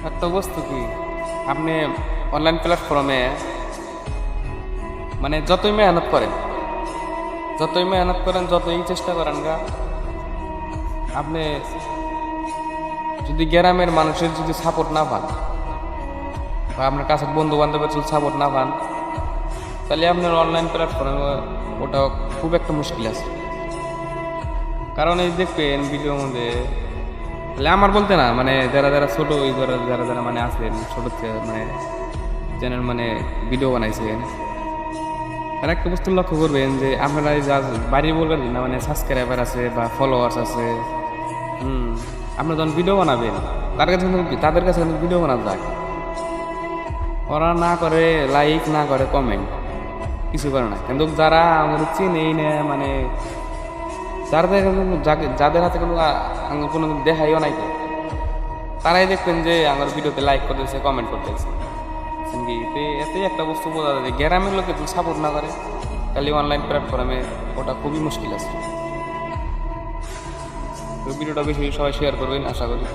একটা বস্তু কি আপনি অনলাইন প্ল্যাটফর্মে মানে যতই মেহনত করেন যতই চেষ্টা করেন গা আপনি যদি গ্রামের মানুষের যদি সাপোর্ট না পান বা আপনার কাছের বন্ধু বান্ধবের যদি সাপোর্ট না পান তাহলে আপনার অনলাইন প্ল্যাটফর্মে ওটা খুব একটা মুশকিল আছে। কারণ এই দেখবেন ভিডিওর মধ্যে তাহলে আমার বলতে না মানে যারা যারা ছোট ওই যারা যারা মানে আছেন ছোট মানে চ্যানেল মানে ভিডিও বানাইছেন তারা একটা বস্তু লক্ষ্য করবেন যে আপনারা এই যা বাড়ি বলবেন না মানে সাবস্ক্রাইবার আছে বা ফলোয়ার্স আছে আপনি যখন ভিডিও বানাবেন তাদের কাছে কিন্তু ভিডিও বানাতে যায় ওরা না করে লাইক না করে কমেন্ট কিছু করে না, কিন্তু যারা আমাদের চিনেই না মানে যাদের হাতে কোনো দেখাইও নাই তো তারাই দেখবেন যে আমার ভিডিওতে লাইক করতেছে কমেন্ট করতেছে। এতেই একটা বস্তু বোঝা যায় যে গ্রামের লোকে যদি সাপোর্ট না করে তাহলে অনলাইন প্ল্যাটফর্মে ওটা খুবই মুশকিল আছে। তো ভিডিওটা বেশি সবাই শেয়ার করবেন আশা করি।